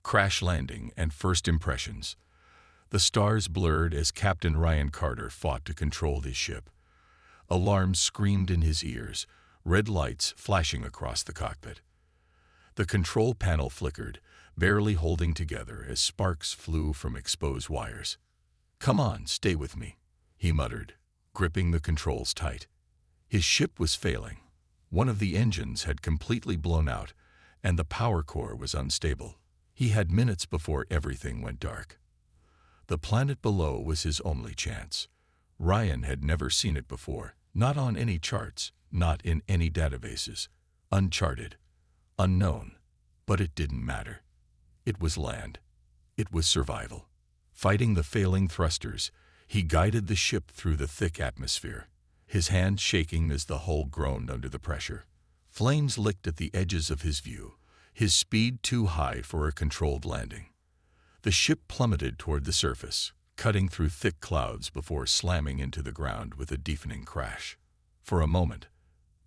Crash landing and first impressions. The stars blurred as Captain Ryan Carter fought to control his ship. Alarms screamed in his ears, red lights flashing across the cockpit. The control panel flickered, barely holding together as sparks flew from exposed wires. "Come on, stay with me," he muttered, gripping the controls tight. His ship was failing. One of the engines had completely blown out, and the power core was unstable. He had minutes before everything went dark. The planet below was his only chance. Ryan had never seen it before, not on any charts, not in any databases. Uncharted, unknown, but it didn't matter. It was land. It was survival. Fighting the failing thrusters, he guided the ship through the thick atmosphere, his hands shaking as the hull groaned under the pressure. Flames licked at the edges of his view, his speed too high for a controlled landing. The ship plummeted toward the surface, cutting through thick clouds before slamming into the ground with a deafening crash. For a moment,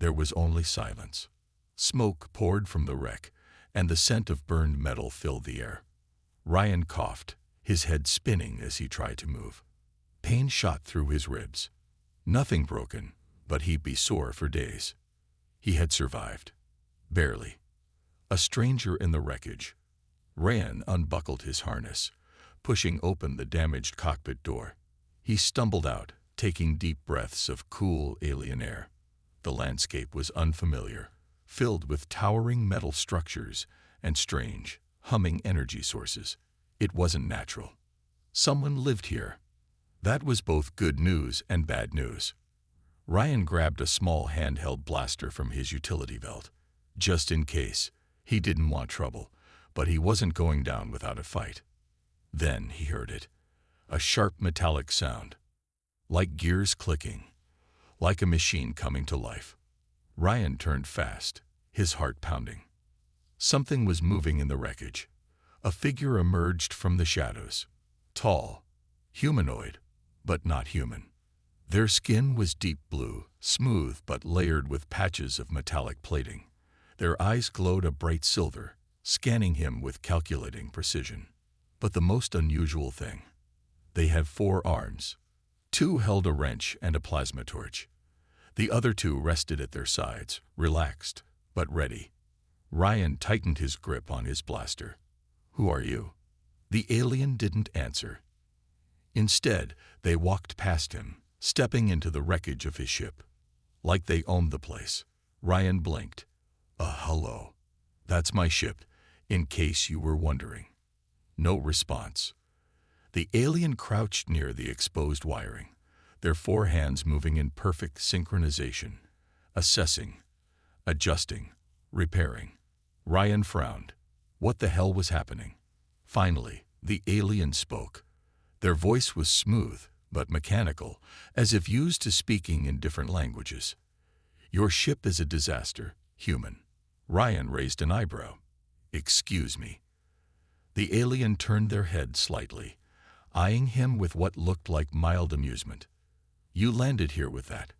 there was only silence. Smoke poured from the wreck, and the scent of burned metal filled the air. Ryan coughed, his head spinning as he tried to move. Pain shot through his ribs. Nothing broken, but he'd be sore for days. He had survived. Barely. A stranger in the wreckage. Ryan unbuckled his harness, pushing open the damaged cockpit door. He stumbled out, taking deep breaths of cool alien air. The landscape was unfamiliar, filled with towering metal structures and strange, humming energy sources. It wasn't natural. Someone lived here. That was both good news and bad news. Ryan grabbed a small handheld blaster from his utility belt. Just in case, he didn't want trouble, but he wasn't going down without a fight. Then he heard it. A sharp metallic sound. Like gears clicking. Like a machine coming to life. Ryan turned fast, his heart pounding. Something was moving in the wreckage. A figure emerged from the shadows. Tall, humanoid, but not human. Their skin was deep blue, smooth but layered with patches of metallic plating. Their eyes glowed a bright silver, scanning him with calculating precision. But the most unusual thing, they had 4 arms. 2 held a wrench and a plasma torch. The other 2 rested at their sides, relaxed, but ready. Ryan tightened his grip on his blaster. "Who are you?" The alien didn't answer. Instead, they walked past him, stepping into the wreckage of his ship. Like they owned the place. Ryan blinked. Hello. That's my ship, in case you were wondering." No response. The alien crouched near the exposed wiring, their 4 hands moving in perfect synchronization, assessing, adjusting, repairing. Ryan frowned. What the hell was happening? Finally, the alien spoke. Their voice was smooth, but mechanical, as if used to speaking in different languages. "Your ship is a disaster, human." Ryan raised an eyebrow. "Excuse me." The alien turned their head slightly, eyeing him with what looked like mild amusement. "You landed here with that."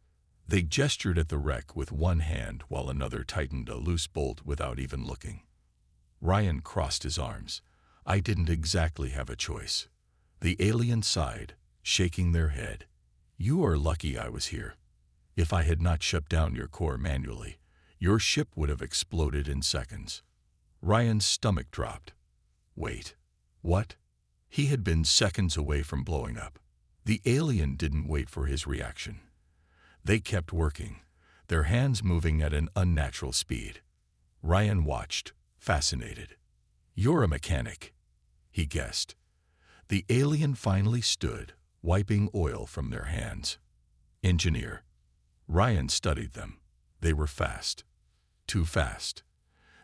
They gestured at the wreck with one hand while another tightened a loose bolt without even looking. Ryan crossed his arms. "I didn't exactly have a choice." The alien sighed, shaking their head. "You are lucky I was here. If I had not shut down your core manually, your ship would have exploded in seconds." Ryan's stomach dropped. Wait. What? He had been seconds away from blowing up. The alien didn't wait for his reaction. They kept working, their hands moving at an unnatural speed. Ryan watched, fascinated. "You're a mechanic," he guessed. The alien finally stood, wiping oil from their hands. "Engineer." Ryan studied them. They were fast. Too fast.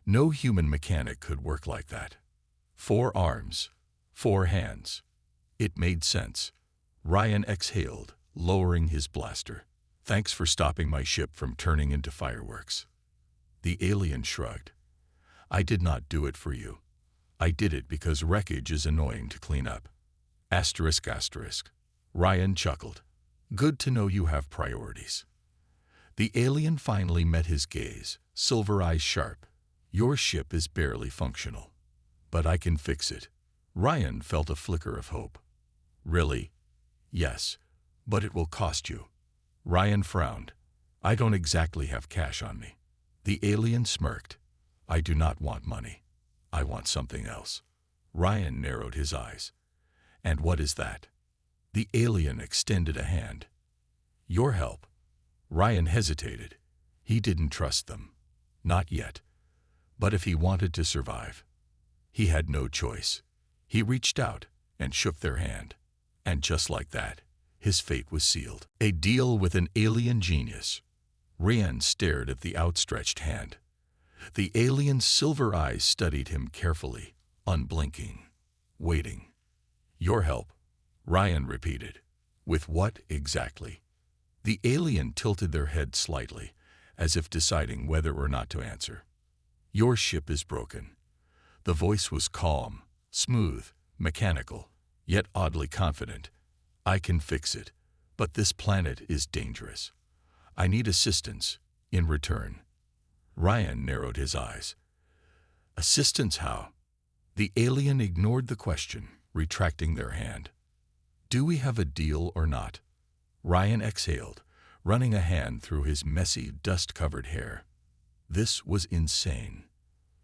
No human mechanic could work like that. 4 arms, 4 hands. It made sense. Ryan exhaled, lowering his blaster. "Thanks for stopping my ship from turning into fireworks." The alien shrugged. "I did not do it for you. I did it because wreckage is annoying to clean up." Asterisk asterisk. Ryan chuckled. "Good to know you have priorities." The alien finally met his gaze, silver eyes sharp. "Your ship is barely functional. but I can fix it. Ryan felt a flicker of hope. Really? Yes, but it will cost you. Ryan frowned. I don't exactly have cash on me. The alien smirked. I do not want money. I want something else. Ryan narrowed his eyes. And what is that? The alien extended a hand. Your help. Ryan hesitated. He didn't trust them. Not yet. But if he wanted to survive, he had no choice. He reached out and shook their hand. And just like that, his fate was sealed. A deal with an alien genius. Ryan stared at the outstretched hand. The alien's silver eyes studied him carefully, unblinking, waiting. Your help, Ryan repeated. With what exactly? The alien tilted their head slightly, as if deciding whether or not to answer. Your ship is broken. The voice was calm, smooth, mechanical, yet oddly confident. I can fix it, but this planet is dangerous. I need assistance in return. Ryan narrowed his eyes. Assistance how? The alien ignored the question, retracting their hand. Do we have a deal or not? Ryan exhaled, running a hand through his messy, dust-covered hair. This was insane.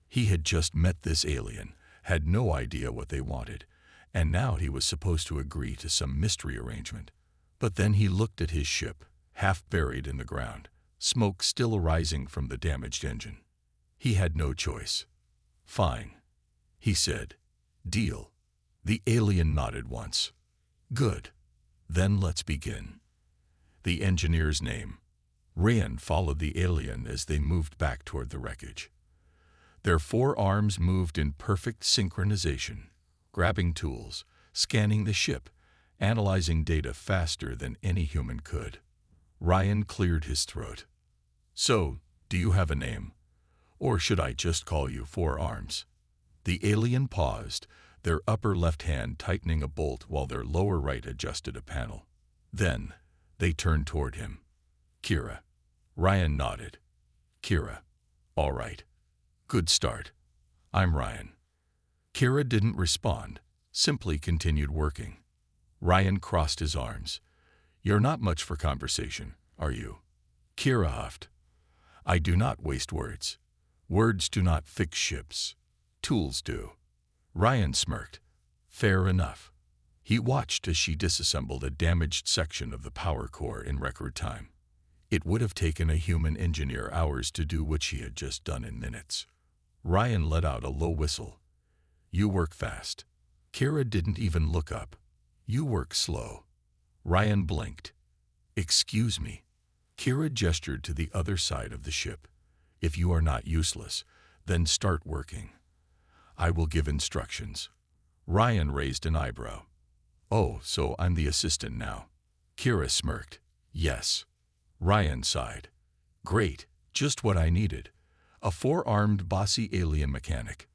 He had just met this alien, had no idea what they wanted, and now he was supposed to agree to some mystery arrangement. But then he looked at his ship, half buried in the ground, smoke still rising from the damaged engine. He had no choice. Fine, he said. Deal. The alien nodded once. Good. Then let's begin. The engineer's name. Ryan followed the alien as they moved back toward the wreckage. Their four arms moved in perfect synchronization, grabbing tools, scanning the ship, analyzing data faster than any human could. Ryan cleared his throat. So, do you have a name? Or should I just call you Four Arms? The alien paused, their upper left hand tightening a bolt while their lower right adjusted a panel. Then, they turned toward him. Kira. Ryan nodded. Kira. All right. Good start. I'm Ryan. Kira didn't respond, simply continued working. Ryan crossed his arms. You're not much for conversation, are you? Kira huffed. I do not waste words. Words do not fix ships. Tools do. Ryan smirked. Fair enough. He watched as she disassembled a damaged section of the power core in record time. It would have taken a human engineer hours to do what she had just done in minutes. Ryan let out a low whistle. You work fast. Kira didn't even look up. You work slow. Ryan blinked. Excuse me. Kira gestured to the other side of the ship. If you are not useless, then start working. I will give instructions. Ryan raised an eyebrow. Oh, so I'm the assistant now. Kira smirked. Yes. Ryan sighed. Great, just what I needed. A four-armed bossy alien mechanic.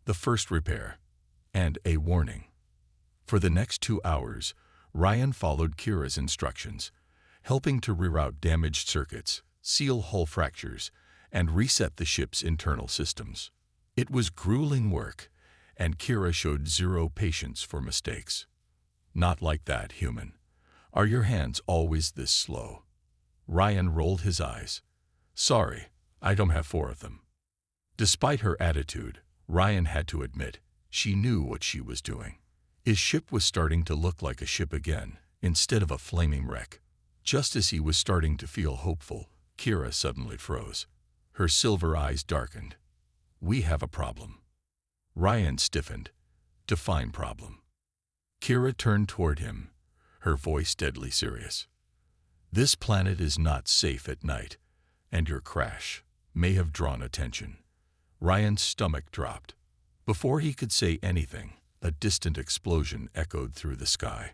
The first repair. And a warning. For the next 2 hours, Ryan followed Kira's instructions, helping to reroute damaged circuits, seal hull fractures, and reset the ship's internal systems. It was grueling work, and Kira showed zero patience for mistakes. Not like that, human. Are your hands always this slow? Ryan rolled his eyes. Sorry, I don't have 4 of them. Despite her attitude, Ryan had to admit, she knew what she was doing. His ship was starting to look like a ship again, instead of a flaming wreck. Just as he was starting to feel hopeful, Kira suddenly froze. Her silver eyes darkened. We have a problem. Ryan stiffened. Define problem. Kira turned toward him, her voice deadly serious. This planet is not safe at night, and your crash may have drawn attention. Ryan's stomach dropped. Before he could say anything, a distant explosion echoed through the sky.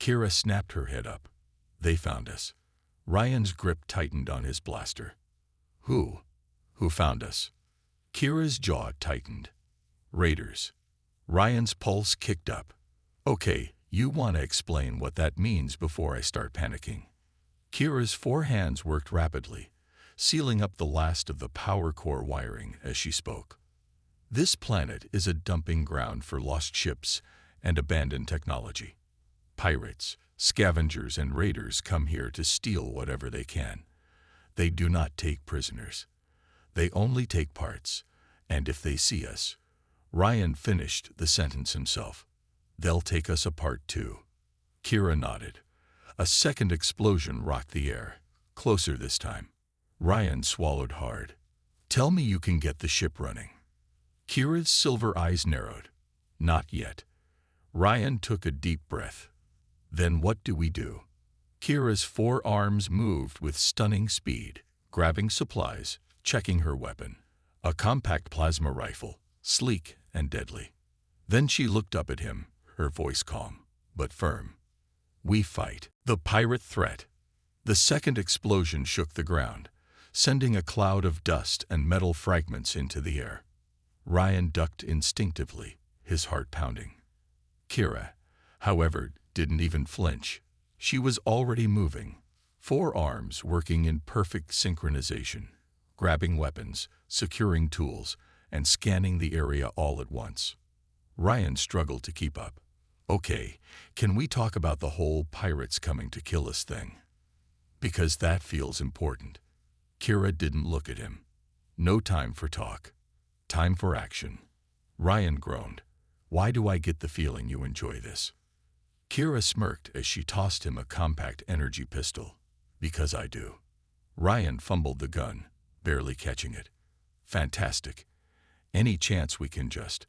Kira snapped her head up. They found us. Ryan's grip tightened on his blaster. Who? Who found us? Kira's jaw tightened. Raiders. Ryan's pulse kicked up. Okay, you want to explain what that means before I start panicking. Kira's 4 hands worked rapidly, sealing up the last of the power core wiring as she spoke. This planet is a dumping ground for lost ships and abandoned technology. Pirates, scavengers, and raiders come here to steal whatever they can. They do not take prisoners. They only take parts, and if they see us, Ryan finished the sentence himself, they'll take us apart too. Kira nodded. A second explosion rocked the air, closer this time. Ryan swallowed hard. Tell me you can get the ship running. Kira's silver eyes narrowed. Not yet. Ryan took a deep breath. Then what do we do? Kira's forearms moved with stunning speed, grabbing supplies, checking her weapon. A compact plasma rifle, sleek and deadly. Then she looked up at him, her voice calm, but firm. We fight. The pirate threat. The second explosion shook the ground, sending a cloud of dust and metal fragments into the air. Ryan ducked instinctively, his heart pounding. Kira, however, didn't even flinch. She was already moving, forearms working in perfect synchronization, grabbing weapons, securing tools, and scanning the area all at once. Ryan struggled to keep up. Okay, can we talk about the whole pirates coming to kill us thing? Because that feels important. Kira didn't look at him. No time for talk. Time for action. Ryan groaned. Why do I get the feeling you enjoy this? Kira smirked as she tossed him a compact energy pistol. Because I do. Ryan fumbled the gun, barely catching it. Fantastic. Any chance we can just...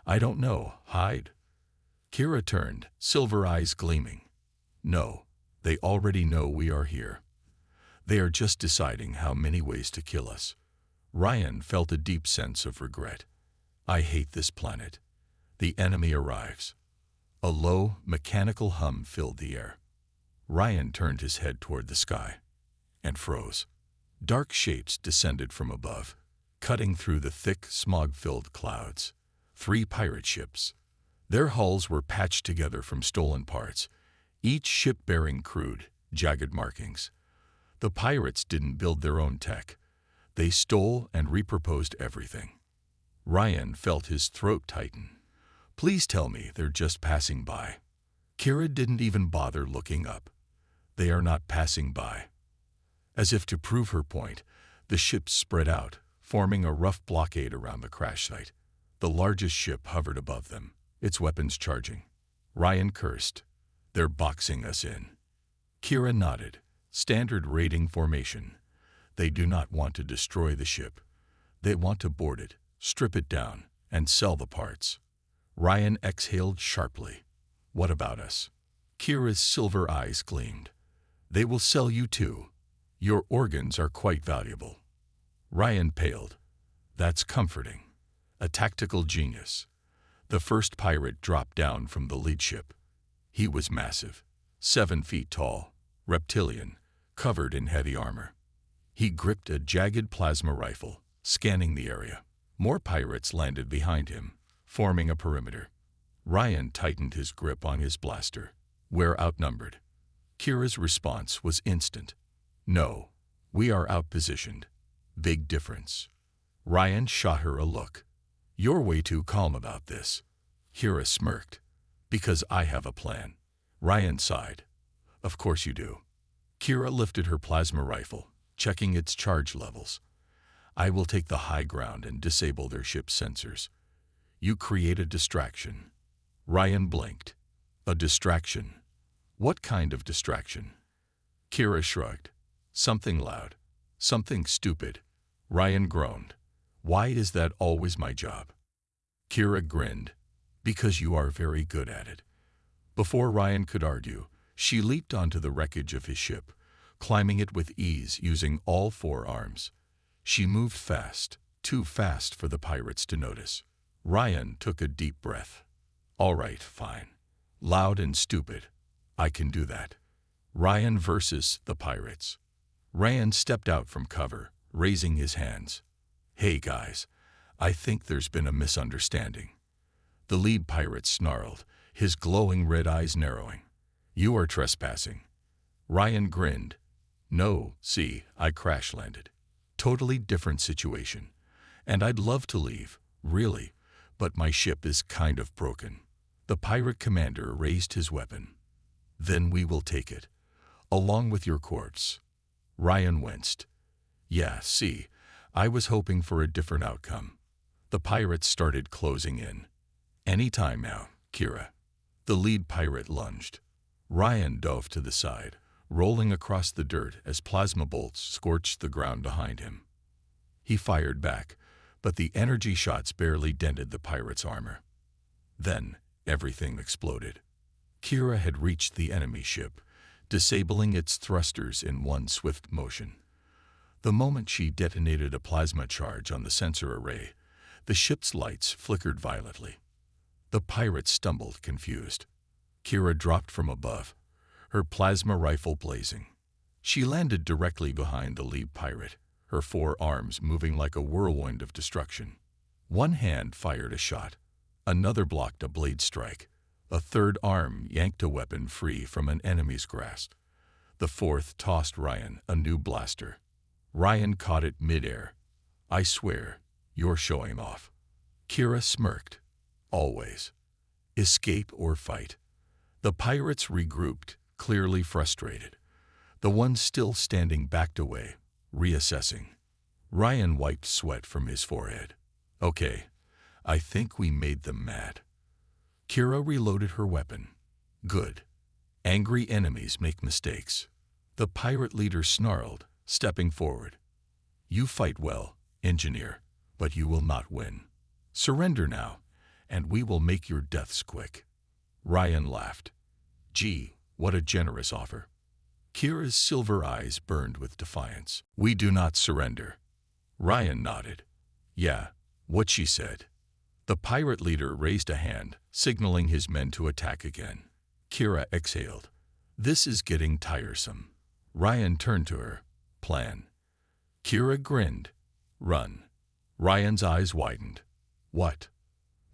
I don't know, hide? Kira turned, silver eyes gleaming. No, they already know we are here. They are just deciding how many ways to kill us. Ryan felt a deep sense of regret. I hate this planet. The enemy arrives. A low, mechanical hum filled the air. Ryan turned his head toward the sky and froze. Dark shapes descended from above, cutting through the thick, smog-filled clouds. 3 pirate ships. Their hulls were patched together from stolen parts, each ship bearing crude, jagged markings. The pirates didn't build their own tech. They stole and repurposed everything. Ryan felt his throat tighten. Please tell me they're just passing by. Kira didn't even bother looking up. They are not passing by. As if to prove her point, the ships spread out, forming a rough blockade around the crash site. The largest ship hovered above them, its weapons charging. Ryan cursed. They're boxing us in. Kira nodded. Standard raiding formation. They do not want to destroy the ship. They want to board it, strip it down, and sell the parts. Ryan exhaled sharply. What about us? Kira's silver eyes gleamed. They will sell you too. Your organs are quite valuable. Ryan paled. That's comforting. A tactical genius. The first pirate dropped down from the lead ship. He was massive, 7 feet tall, reptilian, covered in heavy armor. He gripped a jagged plasma rifle, scanning the area. More pirates landed behind him, forming a perimeter. Ryan tightened his grip on his blaster. We're outnumbered. Kira's response was instant. No, we are outpositioned. Big difference. Ryan shot her a look. You're way too calm about this. Kira smirked. Because I have a plan. Ryan sighed. Of course you do. Kira lifted her plasma rifle, checking its charge levels. I will take the high ground and disable their ship's sensors. You create a distraction. Ryan blinked. A distraction? What kind of distraction? Kira shrugged. Something loud. Something stupid. Ryan groaned. Why is that always my job? Kira grinned. Because you are very good at it. Before Ryan could argue, she leaped onto the wreckage of his ship, climbing it with ease using all 4 arms. She moved fast, too fast for the pirates to notice. Ryan took a deep breath. All right, fine. Loud and stupid. I can do that. Ryan versus the pirates. Ryan stepped out from cover, raising his hands. Hey guys, I think there's been a misunderstanding. The lead pirate snarled, his glowing red eyes narrowing. You are trespassing. Ryan grinned. No, see, I crash landed. Totally different situation. And I'd love to leave, Really, but my ship is kind of broken. The pirate commander raised his weapon. Then we will take it, along with your corpse. Ryan winced. Yeah, see, I was hoping for a different outcome. The pirates started closing in. Any time now, Kira. The lead pirate lunged. Ryan dove to the side, rolling across the dirt as plasma bolts scorched the ground behind him. He fired back, but the energy shots barely dented the pirate's armor. Then, everything exploded. Kira had reached the enemy ship, disabling its thrusters in one swift motion. The moment she detonated a plasma charge on the sensor array, the ship's lights flickered violently. The pirate stumbled, confused. Kira dropped from above, her plasma rifle blazing. She landed directly behind the lead pirate, her four arms moving like a whirlwind of destruction. One hand fired a shot, another blocked a blade strike, a third arm yanked a weapon free from an enemy's grasp. The fourth tossed Ryan a new blaster. Ryan caught it midair. I swear, you're showing off. Kira smirked. Always. Escape or fight. The pirates regrouped, clearly frustrated. The ones still standing backed away, reassessing. Ryan wiped sweat from his forehead. Okay, I think we made them mad. Kira reloaded her weapon. Good. Angry enemies make mistakes. The pirate leader snarled, stepping forward. You fight well, engineer, but you will not win. Surrender now, and we will make your deaths quick. Ryan laughed. Gee, what a generous offer. Kira's silver eyes burned with defiance. We do not surrender. Ryan nodded. Yeah, what she said. The pirate leader raised a hand, signaling his men to attack again. Kira exhaled. This is getting tiresome. Ryan turned to her. Plan. Kira grinned. Run. Ryan's eyes widened. What?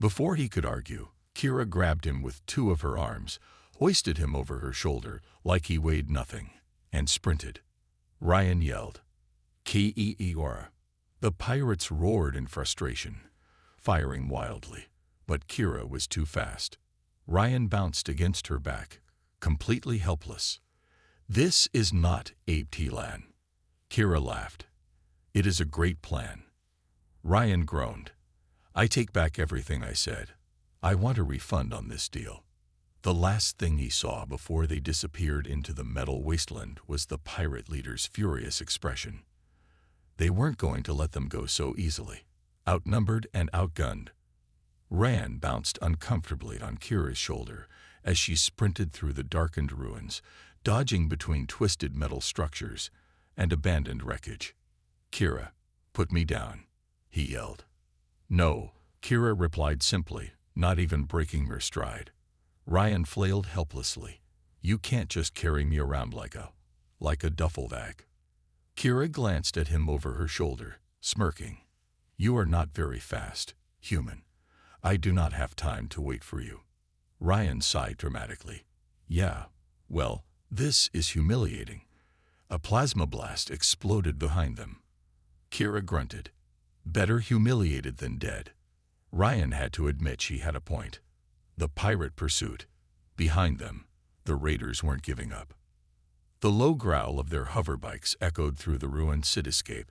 Before he could argue, Kira grabbed him with two of her arms, hoisted him over her shoulder like he weighed nothing, and sprinted. Ryan yelled. K-E-E-R. The pirates roared in frustration, firing wildly, but Kira was too fast. Ryan bounced against her back, completely helpless. This is not Abe-T-Lan. Kira laughed. It is a great plan. Ryan groaned. I take back everything I said. I want a refund on this deal. The last thing he saw before they disappeared into the metal wasteland was the pirate leader's furious expression. They weren't going to let them go so easily. Outnumbered and outgunned. Ryan bounced uncomfortably on Kira's shoulder as she sprinted through the darkened ruins, dodging between twisted metal structures and abandoned wreckage. Kira, put me down, he yelled. No, Kira replied simply, not even breaking her stride. Ryan flailed helplessly. You can't just carry me around like a duffel bag. Kira glanced at him over her shoulder, smirking. You are not very fast, human. I do not have time to wait for you. Ryan sighed dramatically. Yeah, well, this is humiliating. A plasma blast exploded behind them. Kira grunted. Better humiliated than dead. Ryan had to admit she had a point. The pirate pursuit. Behind them, the raiders weren't giving up. The low growl of their hoverbikes echoed through the ruined cityscape,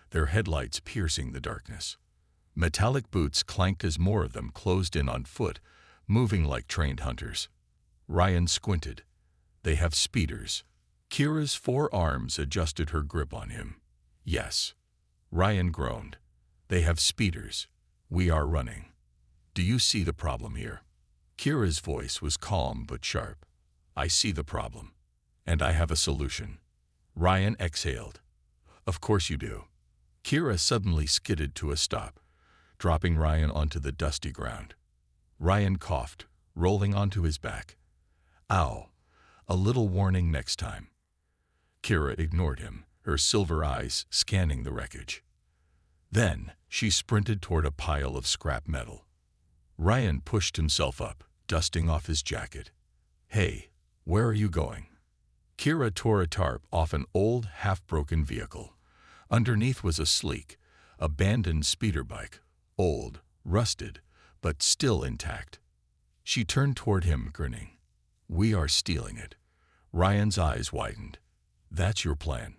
their headlights piercing the darkness. Metallic boots clanked as more of them closed in on foot, moving like trained hunters. Ryan squinted. They have speeders. Kira's four arms adjusted her grip on him. Yes. Ryan groaned. They have speeders. We are running. Do you see the problem here? Kira's voice was calm but sharp. I see the problem. And I have a solution. Ryan exhaled. Of course you do. Kira suddenly skidded to a stop, dropping Ryan onto the dusty ground. Ryan coughed, rolling onto his back. Ow. A little warning next time. Kira ignored him, her silver eyes scanning the wreckage. Then, she sprinted toward a pile of scrap metal. Ryan pushed himself up, dusting off his jacket. Hey, where are you going? Kira tore a tarp off an old, half-broken vehicle. Underneath was a sleek, abandoned speeder bike, old, rusted, but still intact. She turned toward him, grinning. "We are stealing it." Ryan's eyes widened. "That's your plan?"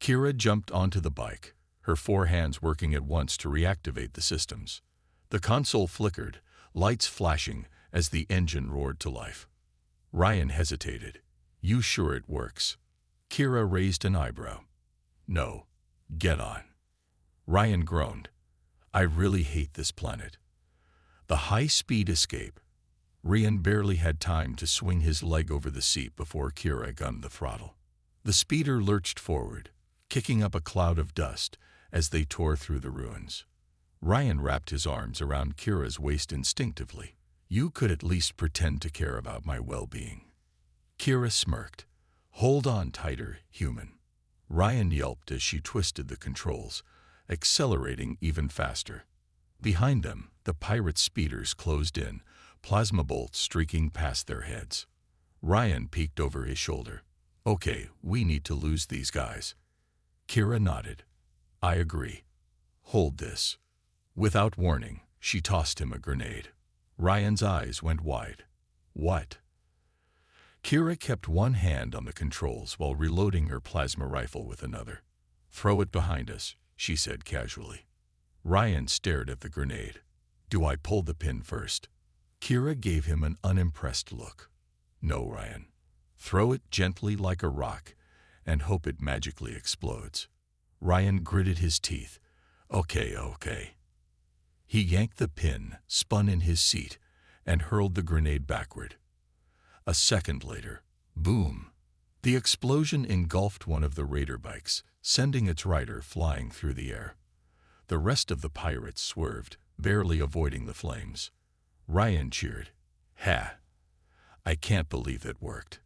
Kira jumped onto the bike, her 4 hands working at once to reactivate the systems. The console flickered, lights flashing as the engine roared to life. Ryan hesitated. "You sure it works?" Kira raised an eyebrow. "No. Get on." Ryan groaned. "I really hate this planet." The high-speed escape. Ryan barely had time to swing his leg over the seat before Kira gunned the throttle. The speeder lurched forward, kicking up a cloud of dust as they tore through the ruins. Ryan wrapped his arms around Kira's waist instinctively. "You could at least pretend to care about my well-being." Kira smirked. "Hold on tighter, human." Ryan yelped as she twisted the controls, accelerating even faster. Behind them, the pirate speeders closed in, plasma bolts streaking past their heads. Ryan peeked over his shoulder. "Okay, we need to lose these guys." Kira nodded. "I agree. Hold this." Without warning, she tossed him a grenade. Ryan's eyes went wide. "What?" Kira kept one hand on the controls while reloading her plasma rifle with another. "Throw it behind us," she said casually. Ryan stared at the grenade. "Do I pull the pin first?" Kira gave him an unimpressed look. "No, Ryan. Throw it gently like a rock and hope it magically explodes." Ryan gritted his teeth. Okay. He yanked the pin, spun in his seat, and hurled the grenade backward. A second later, boom! The explosion engulfed one of the raider bikes, sending its rider flying through the air. The rest of the pirates swerved, barely avoiding the flames. Ryan cheered. "Ha! I can't believe that worked."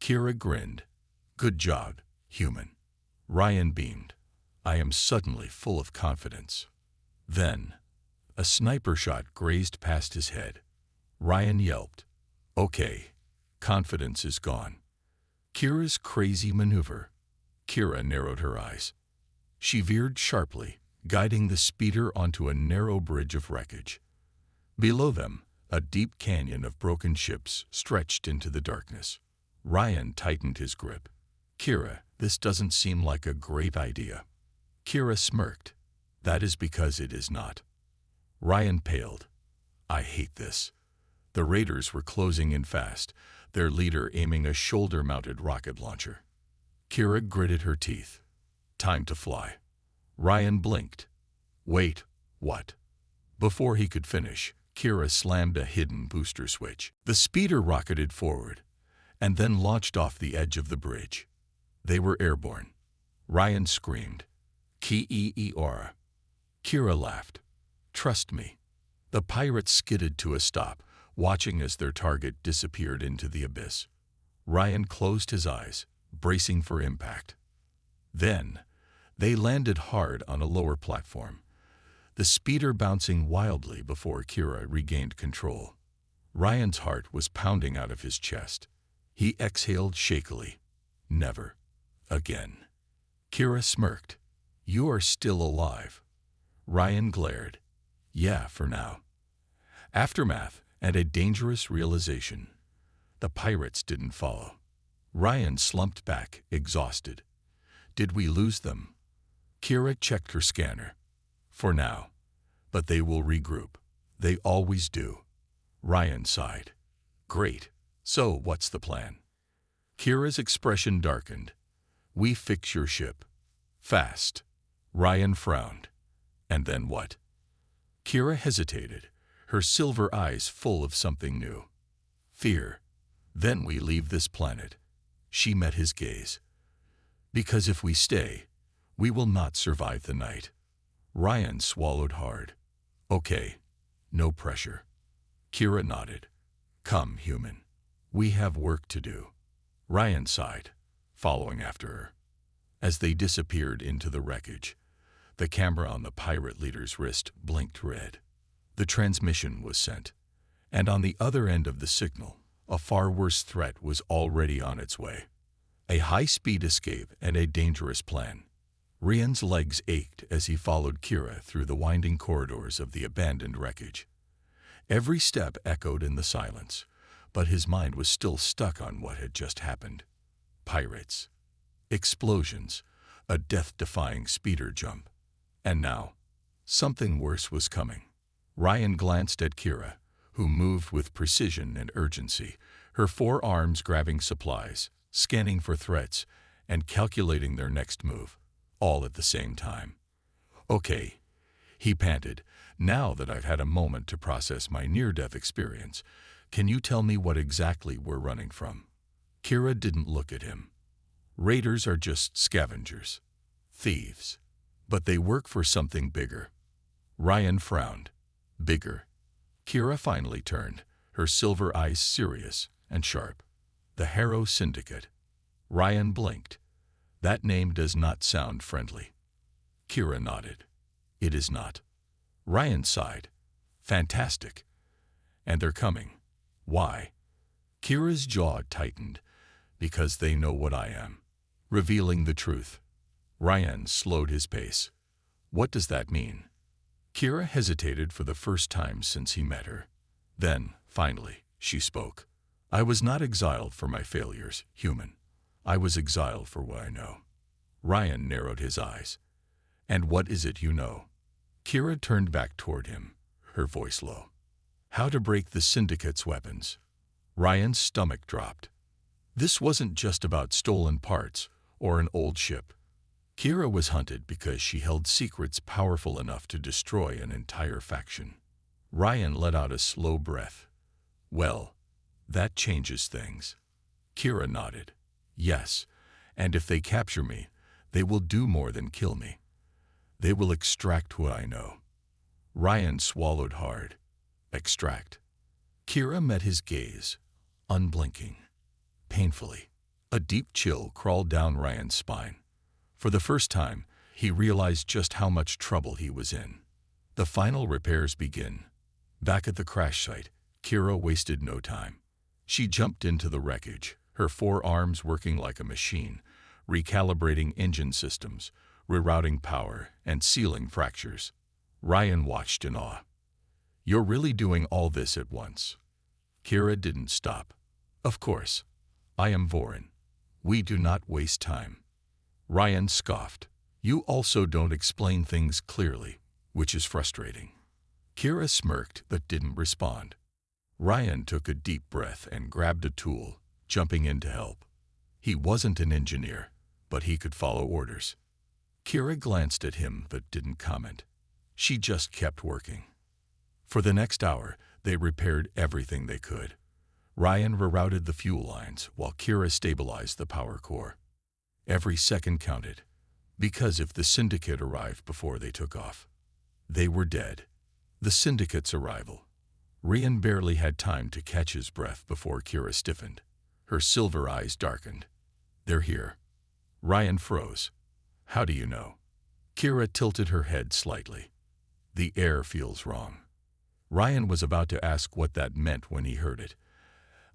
Kira grinned. "Good job, human." Ryan beamed. "I am suddenly full of confidence." Then, a sniper shot grazed past his head. Ryan yelped. "Okay, confidence is gone." Kira's crazy maneuver. Kira narrowed her eyes. She veered sharply, guiding the speeder onto a narrow bridge of wreckage. Below them, a deep canyon of broken ships stretched into the darkness. Ryan tightened his grip. "Kira, this doesn't seem like a great idea." Kira smirked. "That is because it is not." Ryan paled. "I hate this." The raiders were closing in fast, their leader aiming a shoulder-mounted rocket launcher. Kira gritted her teeth. "Time to fly." Ryan blinked. "Wait, what?" Before he could finish, Kira slammed a hidden booster switch. The speeder rocketed forward, and then launched off the edge of the bridge. They were airborne. Ryan screamed, "Ki-e-e-ora." Kira laughed. "Trust me." The pirates skidded to a stop, watching as their target disappeared into the abyss. Ryan closed his eyes, bracing for impact. Then, they landed hard on a lower platform, the speeder bouncing wildly before Kira regained control. Ryan's heart was pounding out of his chest. He exhaled shakily. "Never again." Kira smirked. "You are still alive." Ryan glared. "Yeah, for now." Aftermath and a dangerous realization. The pirates didn't follow. Ryan slumped back, exhausted. "Did we lose them?" Kira checked her scanner. "For now. But they will regroup. They always do." Ryan sighed. "Great. So what's the plan?" Kira's expression darkened. "We fix your ship. Fast." Ryan frowned. "And then what?" Kira hesitated, her silver eyes full of something new. "Fear. Then we leave this planet." She met his gaze. "Because if we stay, we will not survive the night." Ryan swallowed hard. "Okay. No pressure." Kira nodded. "Come, human. We have work to do." Ryan sighed, following after her. As they disappeared into the wreckage, the camera on the pirate leader's wrist blinked red. The transmission was sent, and on the other end of the signal, a far worse threat was already on its way. A high-speed escape and a dangerous plan. Ryan's legs ached as he followed Kira through the winding corridors of the abandoned wreckage. Every step echoed in the silence, but his mind was still stuck on what had just happened. Pirates. Explosions. A death-defying speeder jump. And now, something worse was coming. Ryan glanced at Kira, who moved with precision and urgency, her forearms grabbing supplies, scanning for threats, and calculating their next move, all at the same time. "Okay," he panted, "now that I've had a moment to process my near-death experience, can you tell me what exactly we're running from?" Kira didn't look at him. Raiders are just scavengers. Thieves. But they work for something bigger. Ryan frowned. Bigger. Kira finally turned, her silver eyes serious and sharp. "The Harrow Syndicate." Ryan blinked. "That name does not sound friendly." Kira nodded. "It is not." Ryan sighed. "Fantastic. And they're coming. Why?" Kira's jaw tightened. "Because they know what I am." Revealing the truth. Ryan slowed his pace. "What does that mean?" Kira hesitated for the first time since he met her. Then, finally, she spoke. "I was not exiled for my failures, human. I was exiled for what I know." Ryan narrowed his eyes. "And what is it you know?" Kira turned back toward him, her voice low. "How to break the Syndicate's weapons." Ryan's stomach dropped. This wasn't just about stolen parts or an old ship. Kira was hunted because she held secrets powerful enough to destroy an entire faction. Ryan let out a slow breath. "Well, that changes things." Kira nodded. "Yes, and if they capture me, they will do more than kill me. They will extract what I know." Ryan swallowed hard. Extract. Kira met his gaze, unblinking. Painfully, a deep chill crawled down Ryan's spine. For the first time, he realized just how much trouble he was in. The final repairs begin. Back at the crash site, Kira wasted no time. She jumped into the wreckage, her forearms working like a machine, recalibrating engine systems, rerouting power, and sealing fractures. Ryan watched in awe. "You're really doing all this at once?" Kira didn't stop. "Of course. I am Vorin. We do not waste time." Ryan scoffed. "You also don't explain things clearly, which is frustrating." Kira smirked but didn't respond. Ryan took a deep breath and grabbed a tool, jumping in to help. He wasn't an engineer, but he could follow orders. Kira glanced at him but didn't comment. She just kept working. For the next hour, they repaired everything they could. Ryan rerouted the fuel lines while Kira stabilized the power core. Every second counted, because if the Syndicate arrived before they took off, they were dead. The Syndicate's arrival. Ryan barely had time to catch his breath before Kira stiffened. Her silver eyes darkened. "They're here." Ryan froze. "How do you know?" Kira tilted her head slightly. "The air feels wrong." Ryan was about to ask what that meant when he heard it.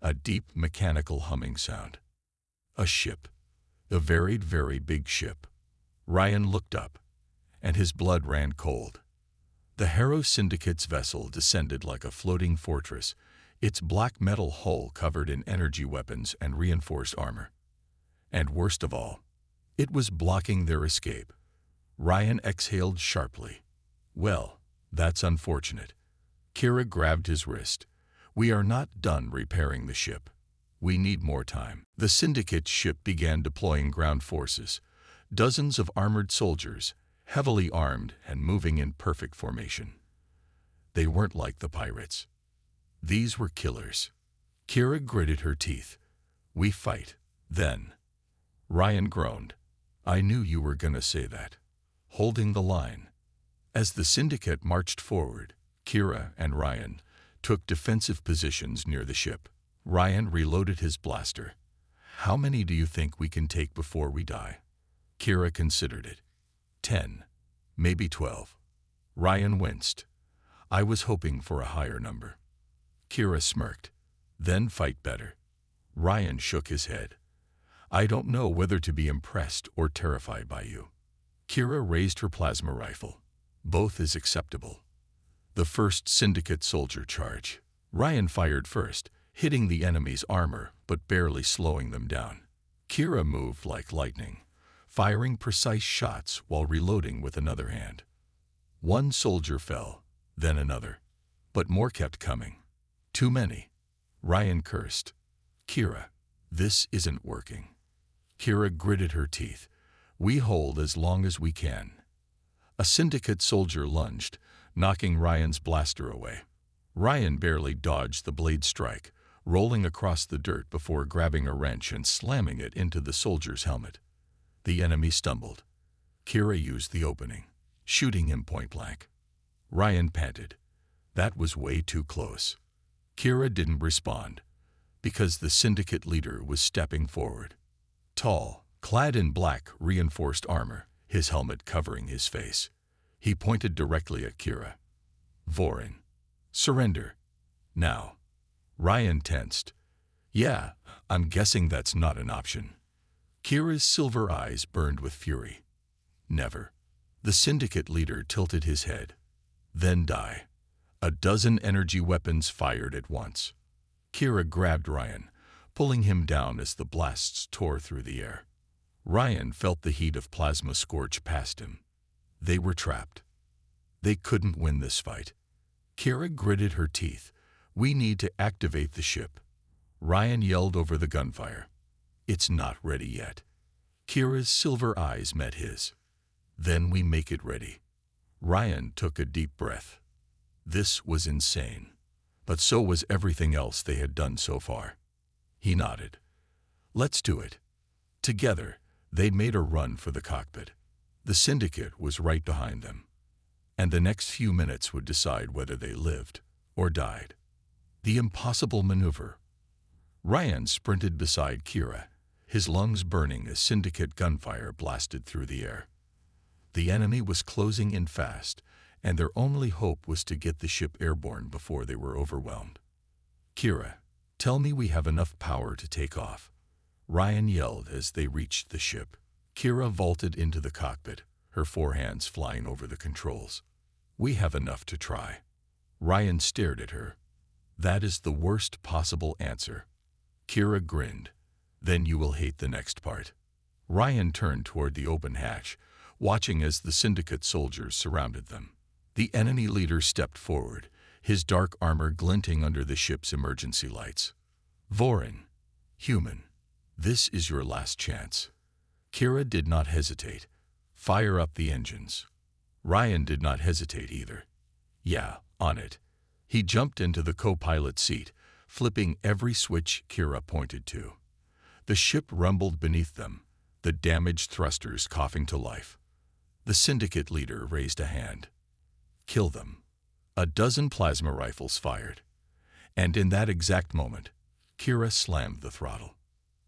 A deep mechanical humming sound. A ship. A very, very big ship. Ryan looked up, and his blood ran cold. The Harrow Syndicate's vessel descended like a floating fortress, its black metal hull covered in energy weapons and reinforced armor. And worst of all, it was blocking their escape. Ryan exhaled sharply. "Well, that's unfortunate." Kira grabbed his wrist. "We are not done repairing the ship. We need more time." The Syndicate ship began deploying ground forces, dozens of armored soldiers, heavily armed and moving in perfect formation. They weren't like the pirates. These were killers. Kira gritted her teeth. "We fight, then." Ryan groaned. "I knew you were gonna say that." Holding the line. As the Syndicate marched forward, Kira and Ryan took defensive positions near the ship. Ryan reloaded his blaster. "How many do you think we can take before we die?" Kira considered it. 10, maybe 12. Ryan winced. "I was hoping for a higher number." Kira smirked. "Then fight better." Ryan shook his head. "I don't know whether to be impressed or terrified by you." Kira raised her plasma rifle. Both is acceptable. The first Syndicate soldier charge. Ryan fired first, hitting the enemy's armor but barely slowing them down. Kira moved like lightning, firing precise shots while reloading with another hand. One soldier fell, then another. But more kept coming. Too many. Ryan cursed. Kira, this isn't working. Kira gritted her teeth. We hold as long as we can. A Syndicate soldier lunged, knocking Ryan's blaster away. Ryan barely dodged the blade strike, rolling across the dirt before grabbing a wrench and slamming it into the soldier's helmet. The enemy stumbled. Kira used the opening, shooting him point blank. Ryan panted. That was way too close. Kira didn't respond, because the Syndicate leader was stepping forward. Tall, clad in black reinforced armor, his helmet covering his face. He pointed directly at Kira. Vorin, surrender. Now. Ryan tensed. Yeah, I'm guessing that's not an option. Kira's silver eyes burned with fury. Never. The Syndicate leader tilted his head. Then die. A dozen energy weapons fired at once. Kira grabbed Ryan, pulling him down as the blasts tore through the air. Ryan felt the heat of plasma scorch past him. They were trapped. They couldn't win this fight. Kira gritted her teeth. We need to activate the ship. Ryan yelled over the gunfire. It's not ready yet. Kira's silver eyes met his. Then we make it ready. Ryan took a deep breath. This was insane. But so was everything else they had done so far. He nodded. Let's do it. Together, they made a run for the cockpit. The Syndicate was right behind them. And the next few minutes would decide whether they lived or died. The impossible maneuver. Ryan sprinted beside Kira, his lungs burning as Syndicate gunfire blasted through the air. The enemy was closing in fast, and their only hope was to get the ship airborne before they were overwhelmed. Kira, tell me we have enough power to take off. Ryan yelled as they reached the ship. Kira vaulted into the cockpit, her forehands flying over the controls. We have enough to try. Ryan stared at her. That is the worst possible answer. Kira grinned. Then you will hate the next part. Ryan turned toward the open hatch, watching as the Syndicate soldiers surrounded them. The enemy leader stepped forward, his dark armor glinting under the ship's emergency lights. Vorin, human, this is your last chance. Kira did not hesitate. Fire up the engines. Ryan did not hesitate either. Yeah, on it. He jumped into the co-pilot seat, flipping every switch Kira pointed to. The ship rumbled beneath them, the damaged thrusters coughing to life. The Syndicate leader raised a hand. Kill them. A dozen plasma rifles fired. And in that exact moment, Kira slammed the throttle.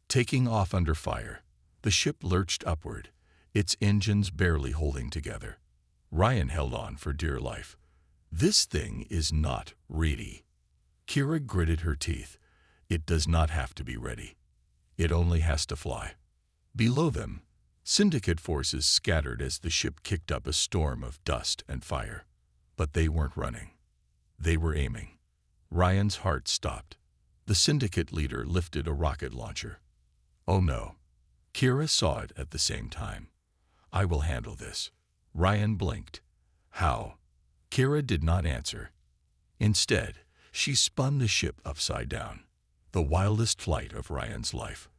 Taking off under fire, the ship lurched upward, its engines barely holding together. Ryan held on for dear life. This thing is not ready. Kira gritted her teeth. It does not have to be ready. It only has to fly. Below them, Syndicate forces scattered as the ship kicked up a storm of dust and fire. But they weren't running. They were aiming. Ryan's heart stopped. The Syndicate leader lifted a rocket launcher. Oh no. Kira saw it at the same time. I will handle this. Ryan blinked. How? Kira did not answer. Instead, she spun the ship upside down. The wildest flight of Ryan's life.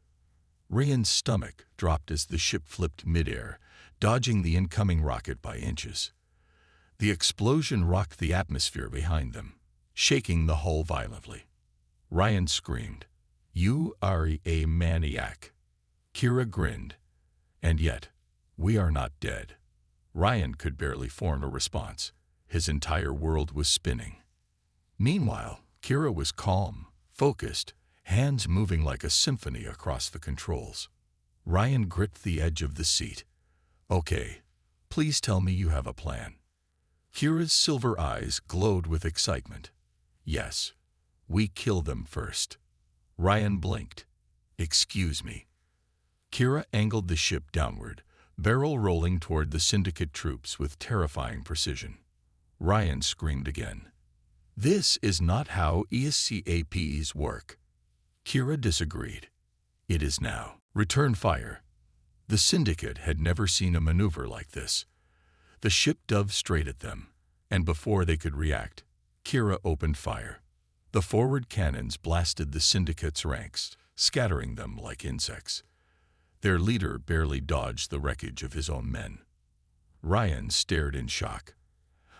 Ryan's stomach dropped as the ship flipped midair, dodging the incoming rocket by inches. The explosion rocked the atmosphere behind them, shaking the hull violently. Ryan screamed, "You are a maniac." Kira grinned. And yet, we are not dead. Ryan could barely form a response. His entire world was spinning. Meanwhile, Kira was calm, focused, hands moving like a symphony across the controls. Ryan gripped the edge of the seat. Okay, please tell me you have a plan. Kira's silver eyes glowed with excitement. Yes, we kill them first. Ryan blinked. Excuse me. Kira angled the ship downward, barrel rolling toward the Syndicate troops with terrifying precision. Ryan screamed again. "This is not how ESCAPs work." Kira disagreed. "It is now. Return fire." The Syndicate had never seen a maneuver like this. The ship dove straight at them, and before they could react, Kira opened fire. The forward cannons blasted the Syndicate's ranks, scattering them like insects. Their leader barely dodged the wreckage of his own men. Ryan stared in shock.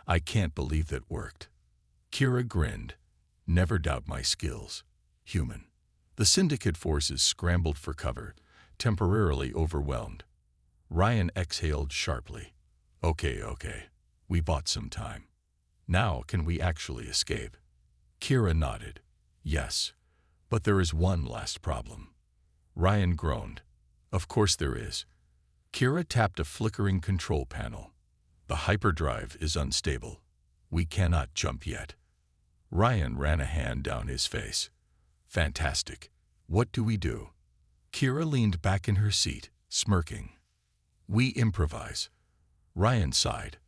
"I can't believe that worked." Kira grinned. "Never doubt my skills, human." The Syndicate forces scrambled for cover, temporarily overwhelmed. Ryan exhaled sharply. Okay. We bought some time. Now can we actually escape?" Kira nodded. "Yes, but there is one last problem." Ryan groaned. "Of course there is." Kira tapped a flickering control panel. "The hyperdrive is unstable. We cannot jump yet." Ryan ran a hand down his face. "Fantastic. What do we do?" Kira leaned back in her seat, smirking. "We improvise." Ryan sighed.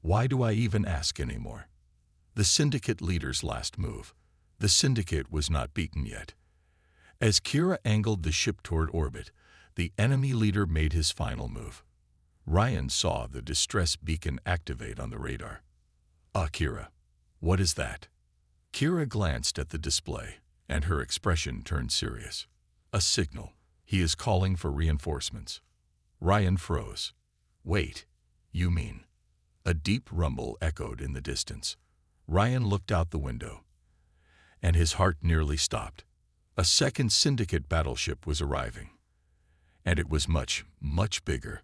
"Why do I even ask anymore?" The Syndicate leader's last move. The Syndicate was not beaten yet. As Kira angled the ship toward orbit, the enemy leader made his final move. Ryan saw the distress beacon activate on the radar. Kira, what is that?" Kira glanced at the display, and her expression turned serious. "A signal. He is calling for reinforcements." Ryan froze. "Wait, you mean?" A deep rumble echoed in the distance. Ryan looked out the window, and his heart nearly stopped. A second Syndicate battleship was arriving, and it was much, much bigger.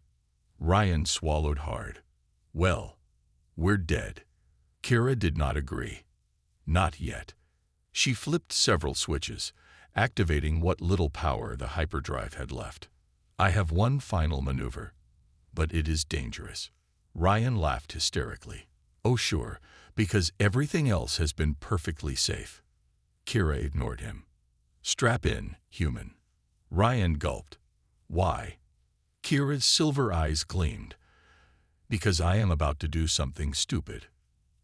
Ryan swallowed hard. "Well, we're dead." Kira did not agree. "Not yet." She flipped several switches, activating what little power the hyperdrive had left. "I have one final maneuver, but it is dangerous." Ryan laughed hysterically. "Oh sure, because everything else has been perfectly safe." Kira ignored him. "Strap in, human." Ryan gulped. "Why?" Kira's silver eyes gleamed. "Because I am about to do something stupid."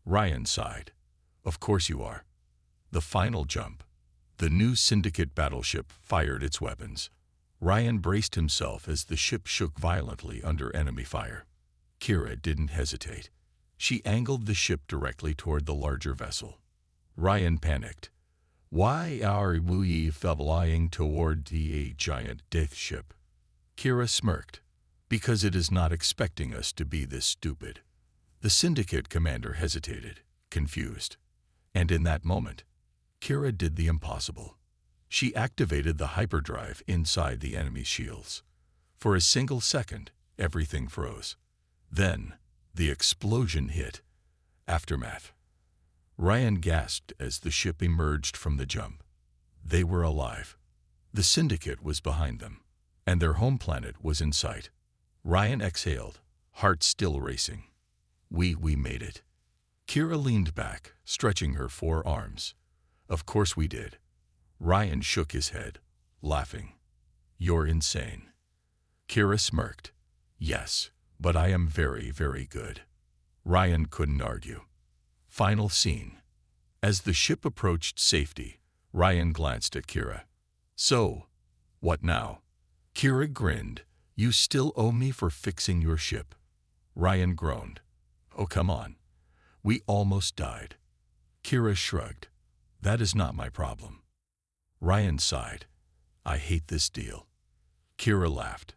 Ryan sighed. "Of course you are." The final jump. The new Syndicate battleship fired its weapons. Ryan braced himself as the ship shook violently under enemy fire. Kira didn't hesitate. She angled the ship directly toward the larger vessel. Ryan panicked. "Why are we flying toward the giant death ship?" Kira smirked. "Because it is not expecting us to be this stupid." The Syndicate commander hesitated, confused. And in that moment, Kira did the impossible. She activated the hyperdrive inside the enemy's shields. For a single second, everything froze. Then, the explosion hit. Aftermath. Ryan gasped as the ship emerged from the jump. They were alive. The Syndicate was behind them, and their home planet was in sight. Ryan exhaled, heart still racing. We made it." Kira leaned back, stretching her 4 arms. "Of course we did." Ryan shook his head, laughing. "You're insane." Kira smirked. "Yes, but I am very, very good." Ryan couldn't argue. Final scene. As the ship approached safety, Ryan glanced at Kira. "So, what now?" Kira grinned. "You still owe me for fixing your ship." Ryan groaned. "Oh, come on. We almost died." Kira shrugged. "That is not my problem." Ryan sighed. "I hate this deal." Kira laughed.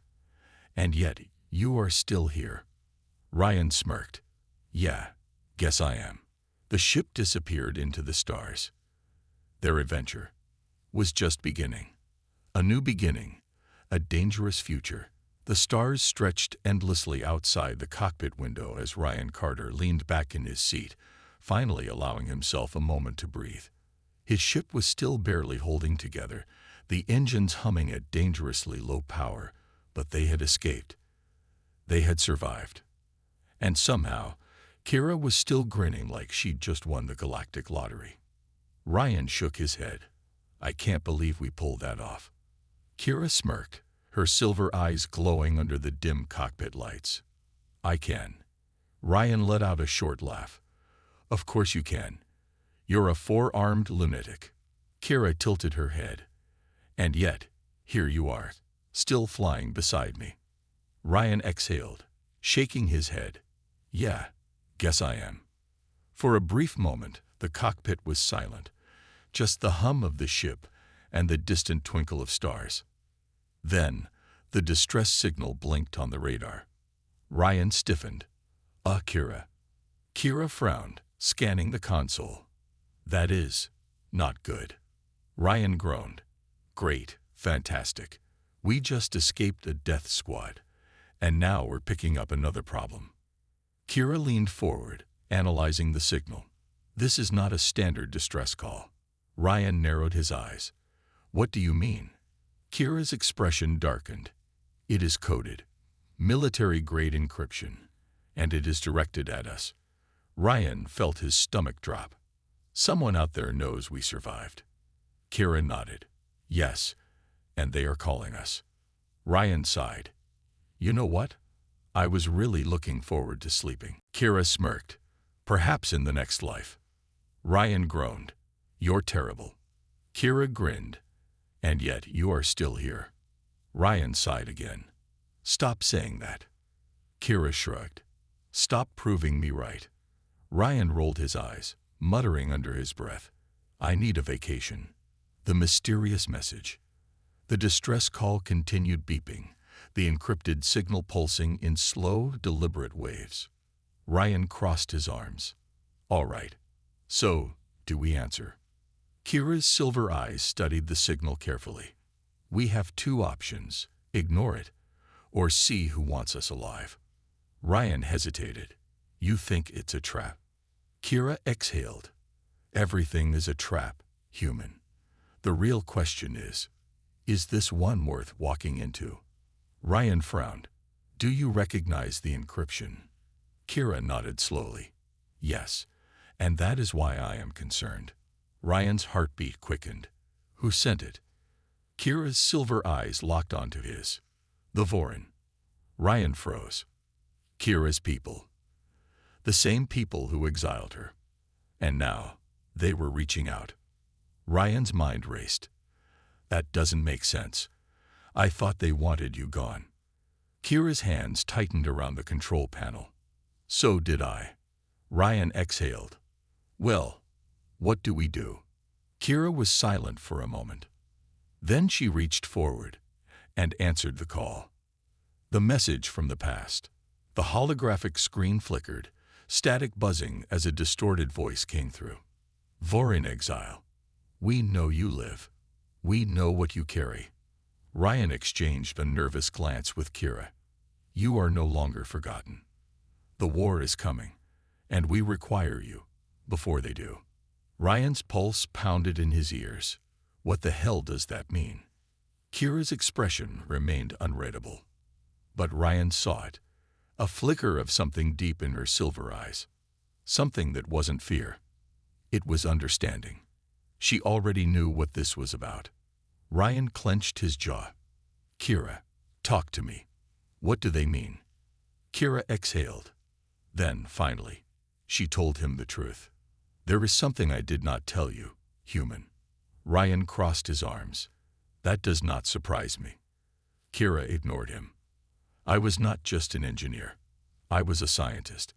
"And yet, you are still here." Ryan smirked. "Yeah, guess I am." The ship disappeared into the stars. Their adventure was just beginning. A new beginning, a dangerous future. The stars stretched endlessly outside the cockpit window as Ryan Carter leaned back in his seat, finally allowing himself a moment to breathe. His ship was still barely holding together, the engines humming at dangerously low power, but they had escaped. They had survived. And somehow, Kira was still grinning like she'd just won the Galactic lottery. Ryan shook his head. "I can't believe we pulled that off." Kira smirked. her silver eyes glowing under the dim cockpit lights. "I can." Ryan let out a short laugh. "Of course you can. You're a four-armed lunatic." Kira tilted her head. "And yet, here you are, still flying beside me." Ryan exhaled, shaking his head. "Yeah, guess I am." For a brief moment, the cockpit was silent, just the hum of the ship and the distant twinkle of stars. Then, the distress signal blinked on the radar. Ryan stiffened. Kira." Kira frowned, scanning the console. "That is not good." Ryan groaned. "Great, fantastic. We just escaped a death squad, and now we're picking up another problem." Kira leaned forward, analyzing the signal. "This is not a standard distress call." Ryan narrowed his eyes. "What do you mean?" Kira's expression darkened. "It is coded. Military-grade encryption. And it is directed at us." Ryan felt his stomach drop. "Someone out there knows we survived." Kira nodded. "Yes, and they are calling us." Ryan sighed. "You know what? I was really looking forward to sleeping." Kira smirked. "Perhaps in the next life." Ryan groaned. "You're terrible." Kira grinned. "And yet you are still here." Ryan sighed again. "Stop saying that." Kira shrugged. "Stop proving me right." Ryan rolled his eyes, muttering under his breath. "I need a vacation." The mysterious message. The distress call continued beeping, the encrypted signal pulsing in slow, deliberate waves. Ryan crossed his arms. "All right. So, do we answer?" Kira's silver eyes studied the signal carefully. "We have two options: ignore it, or see who wants us alive." Ryan hesitated. "You think it's a trap?" Kira exhaled. "Everything is a trap, human. The real question is this one worth walking into?" Ryan frowned. "Do you recognize the encryption?" Kira nodded slowly. "Yes, and that is why I am concerned." Ryan's heartbeat quickened. "Who sent it?" Kira's silver eyes locked onto his. "The Vorin." Ryan froze. "Kira's people." The same people who exiled her. And now, they were reaching out. Ryan's mind raced. "That doesn't make sense. I thought they wanted you gone." Kira's hands tightened around the control panel. "So did I." Ryan exhaled. "Well, what do we do?" Kira was silent for a moment. Then she reached forward and answered the call. The message from the past. The holographic screen flickered, static buzzing as a distorted voice came through. "Vorin exile. We know you live. We know what you carry." Ryan exchanged a nervous glance with Kira. "You are no longer forgotten. The war is coming, and we require you, before they do." Ryan's pulse pounded in his ears. What the hell does that mean? Kira's expression remained unreadable. But Ryan saw it, a flicker of something deep in her silver eyes. Something that wasn't fear. It was understanding. She already knew what this was about. Ryan clenched his jaw. "Kira, talk to me. What do they mean?" Kira exhaled. Then, finally, she told him the truth. "There is something I did not tell you, human." Ryan crossed his arms. "That does not surprise me." Kira ignored him. "I was not just an engineer. I was a scientist.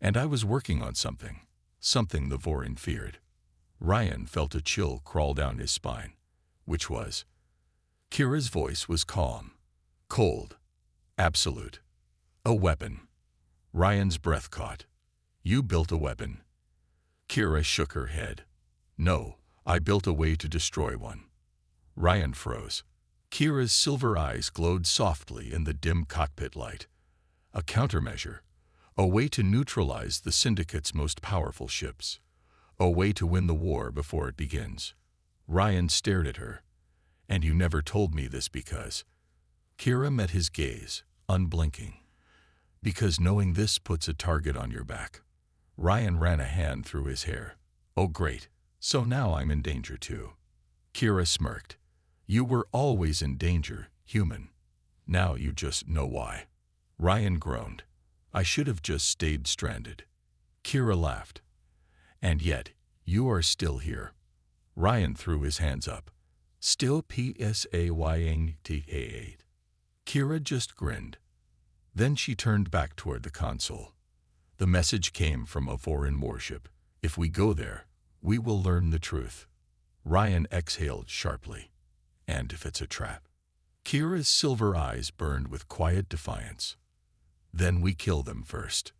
And I was working on something the Vorin feared." Ryan felt a chill crawl down his spine. "Which was?" Kira's voice was calm, cold, absolute. "A weapon." Ryan's breath caught. "You built a weapon?" Kira shook her head. "No, I built a way to destroy one." Ryan froze. Kira's silver eyes glowed softly in the dim cockpit light. "A countermeasure. A way to neutralize the Syndicate's most powerful ships. A way to win the war before it begins." Ryan stared at her. "And you never told me this because—" Kira met his gaze, unblinking. "Because knowing this puts a target on your back." Ryan ran a hand through his hair. "Oh great, so now I'm in danger too." Kira smirked. "You were always in danger, human." Now you just know why. Ryan groaned. I should have just stayed stranded. Kira laughed. And yet, you are still here. Ryan threw his hands up. Still PSAYNTA8. Kira just grinned. Then she turned back toward the console. The message came from a foreign warship. If we go there, we will learn the truth. Ryan exhaled sharply. And if it's a trap? Kira's silver eyes burned with quiet defiance. Then we kill them first.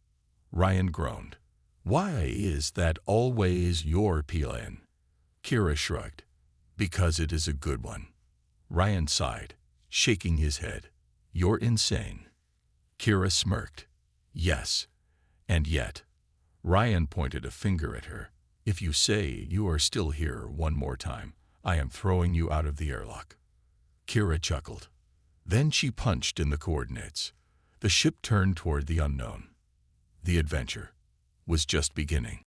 Ryan groaned. Why is that always your plan? Kira shrugged. Because it is a good one. Ryan sighed, shaking his head. You're insane. Kira smirked. Yes. And yet. Ryan pointed a finger at her. If you say you are still here one more time, I am throwing you out of the airlock. Kira chuckled. Then she punched in the coordinates. The ship turned toward the unknown. The adventure was just beginning.